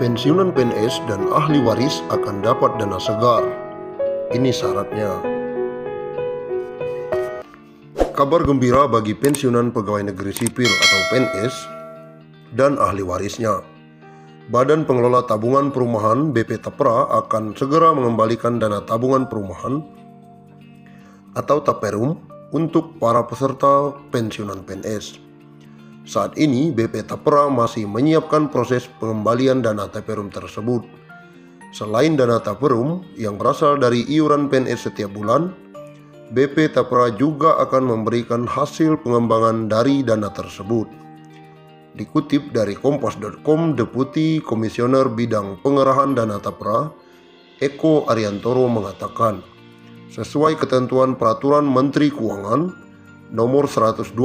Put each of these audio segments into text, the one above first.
pensiunan PNS dan ahli waris akan dapat dana segar. Ini syaratnya. Kabar gembira bagi pensiunan pegawai negeri sipil atau PNS dan ahli warisnya. Badan Pengelola Tabungan Perumahan BP Tapra akan segera mengembalikan dana tabungan perumahan atau Taperum untuk para peserta pensiunan PNS. Saat ini BP Tapra masih menyiapkan proses pengembalian dana Taperum tersebut. Selain dana Taperum yang berasal dari iuran PNS setiap bulan, BP Tapra juga akan memberikan hasil pengembangan dari dana tersebut. Dikutip dari kompas.com, Deputi Komisioner Bidang Pengerahan Dana Tapra, Eko Ariantoro mengatakan, sesuai ketentuan Peraturan Menteri Keuangan Nomor 112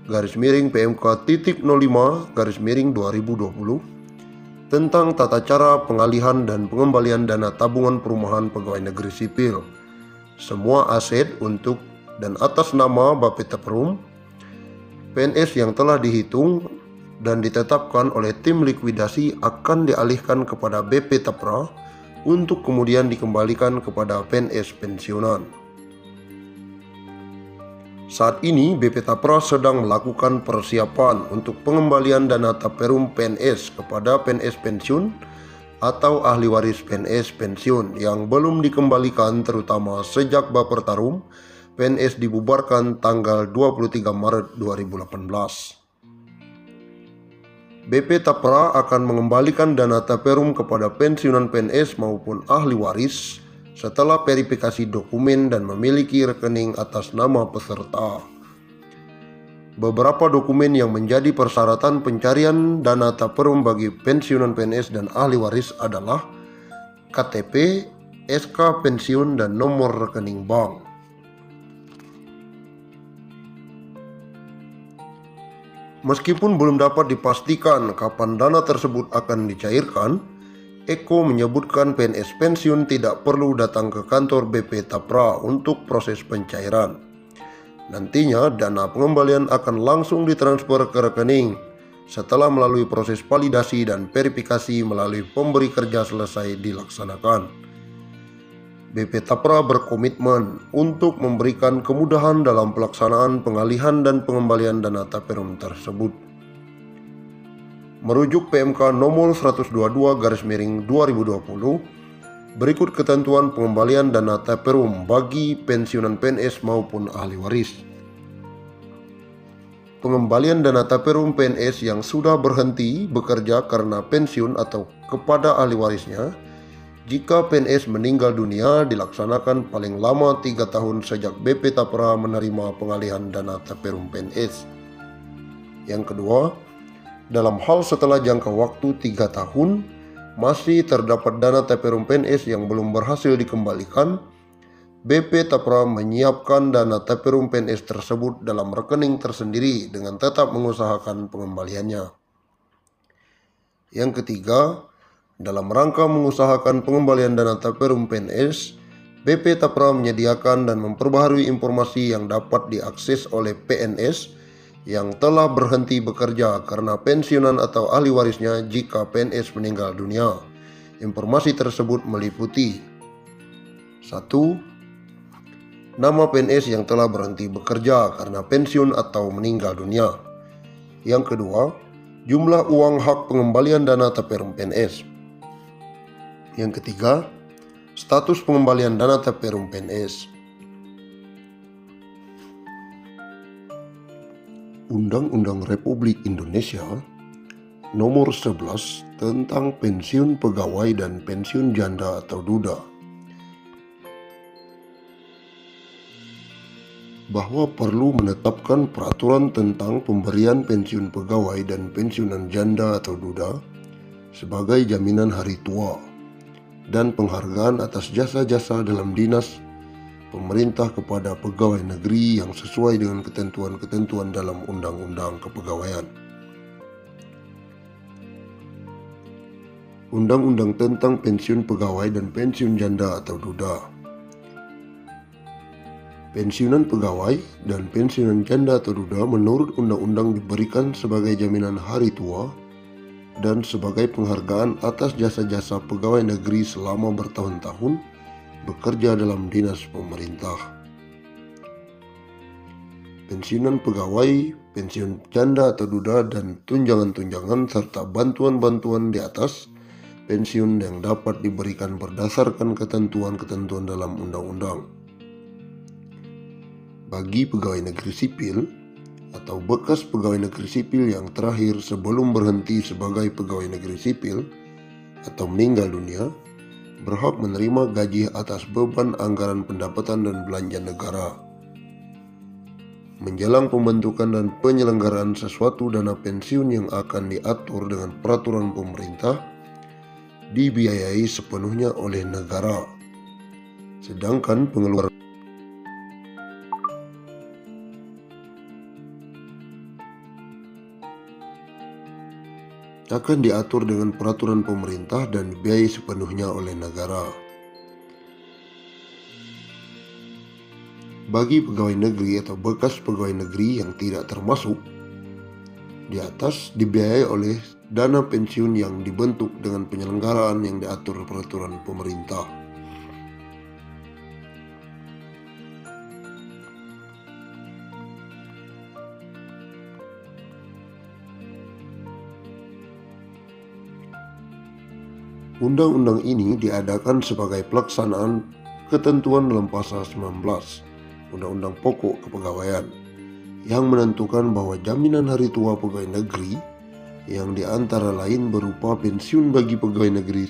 PMK.05/2020 tentang tata cara pengalihan dan pengembalian dana tabungan perumahan pegawai negeri sipil, semua aset untuk dan atas nama Bapeta Perum PNS yang telah dihitung dan ditetapkan oleh tim likuidasi akan dialihkan kepada BP Tapra untuk kemudian dikembalikan kepada PNS pensiunan. Saat ini BP Tapra sedang melakukan persiapan untuk pengembalian dana Taperum PNS kepada PNS pensiun atau ahli waris PNS pensiun yang belum dikembalikan, terutama sejak Bapertarum PNS dibubarkan tanggal 23 Maret 2018. BP Tapra akan mengembalikan dana Taperum kepada pensiunan PNS maupun ahli waris setelah verifikasi dokumen dan memiliki rekening atas nama peserta. Beberapa dokumen yang menjadi persyaratan pencarian dana Taperum bagi pensiunan PNS dan ahli waris adalah KTP, SK pensiun, dan nomor rekening bank. Meskipun belum dapat dipastikan kapan dana tersebut akan dicairkan, Eko menyebutkan PNS pensiun tidak perlu datang ke kantor BP Tapra untuk proses pencairan. Nantinya dana pengembalian akan langsung ditransfer ke rekening setelah melalui proses validasi dan verifikasi melalui pemberi kerja selesai dilaksanakan. BP Tapra berkomitmen untuk memberikan kemudahan dalam pelaksanaan pengalihan dan pengembalian dana Taperum tersebut. Merujuk PMK nomor 122/2020, berikut ketentuan pengembalian dana Taperum bagi pensiunan PNS maupun ahli waris. Pengembalian dana Taperum PNS yang sudah berhenti bekerja karena pensiun atau kepada ahli warisnya jika PNS meninggal dunia dilaksanakan paling lama 3 tahun sejak BP Tapra menerima pengalihan dana Taperum PNS. Yang kedua, dalam hal setelah jangka waktu 3 tahun masih terdapat dana Taperum PNS yang belum berhasil dikembalikan, BP Tapra menyiapkan dana Taperum PNS tersebut dalam rekening tersendiri dengan tetap mengusahakan pengembaliannya. Yang ketiga, dalam rangka mengusahakan pengembalian dana Taperum PNS, BP Tapra menyediakan dan memperbaharui informasi yang dapat diakses oleh PNS yang telah berhenti bekerja karena pensiunan atau ahli warisnya jika PNS meninggal dunia. Informasi tersebut meliputi 1. Nama PNS yang telah berhenti bekerja karena pensiun atau meninggal dunia. Yang kedua, jumlah uang hak pengembalian dana Taperum PNS. Yang ketiga, status pengembalian dana Taperum PNS. Undang-Undang Republik Indonesia Nomor 11 tentang pensiun pegawai dan pensiun janda atau duda, bahwa perlu menetapkan peraturan tentang pemberian pensiun pegawai dan pensiunan janda atau duda sebagai jaminan hari tua dan penghargaan atas jasa-jasa dalam dinas pemerintah kepada pegawai negeri yang sesuai dengan ketentuan-ketentuan dalam Undang-Undang Kepegawaian. Undang-Undang tentang pensiun pegawai dan pensiun janda atau duda. Pensiunan pegawai dan pensiunan janda atau duda menurut undang-undang diberikan sebagai jaminan hari tua dan sebagai penghargaan atas jasa-jasa pegawai negeri selama bertahun-tahun bekerja dalam dinas pemerintah. Pensiunan pegawai, pensiun janda atau duda, dan tunjangan-tunjangan serta bantuan-bantuan di atas pensiun yang dapat diberikan berdasarkan ketentuan-ketentuan dalam undang-undang. Bagi pegawai negeri sipil atau bekas pegawai negeri sipil yang terakhir sebelum berhenti sebagai pegawai negeri sipil atau meninggal dunia, berhak menerima gaji atas beban anggaran pendapatan dan belanja negara. Menjelang pembentukan dan penyelenggaraan sesuatu dana pensiun yang akan diatur dengan peraturan pemerintah, dibiayai sepenuhnya oleh negara. Sedangkan pengeluaran akan diatur dengan peraturan pemerintah dan dibiayai sepenuhnya oleh negara. Bagi pegawai negeri atau bekas pegawai negeri yang tidak termasuk di atas, dibiayai oleh dana pensiun yang dibentuk dengan penyelenggaraan yang diatur peraturan pemerintah. Undang-undang ini diadakan sebagai pelaksanaan ketentuan dalam pasal 19 Undang-Undang Pokok Kepegawaian yang menentukan bahwa jaminan hari tua pegawai negeri yang diantara lain berupa pensiun bagi pegawai negeri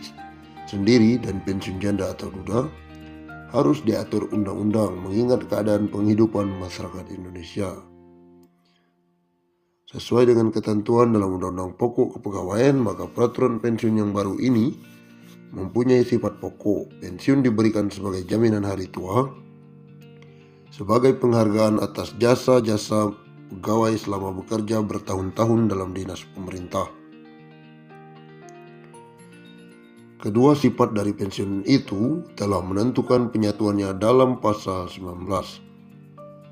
sendiri dan pensiun janda atau duda harus diatur undang-undang mengingat keadaan penghidupan masyarakat Indonesia. Sesuai dengan ketentuan dalam Undang-Undang Pokok Kepegawaian, maka peraturan pensiun yang baru ini mempunyai sifat pokok. Pensiun diberikan sebagai jaminan hari tua, sebagai penghargaan atas jasa-jasa pegawai selama bekerja bertahun-tahun dalam dinas pemerintah. Kedua sifat dari pensiun itu telah menentukan penyatuannya dalam pasal 19.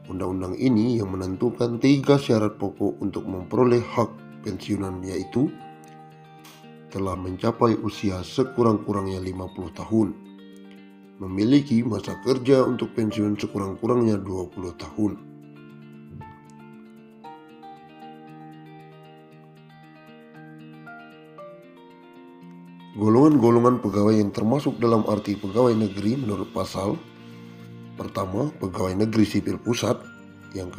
Undang-undang ini yang menentukan 3 syarat pokok untuk memperoleh hak pensiunan, yaitu telah mencapai usia sekurang-kurangnya 50 tahun, memiliki masa kerja untuk pensiun sekurang-kurangnya 20 tahun. Golongan-golongan pegawai yang termasuk dalam arti pegawai negeri menurut pasal pertama, pegawai negeri sipil pusat, yang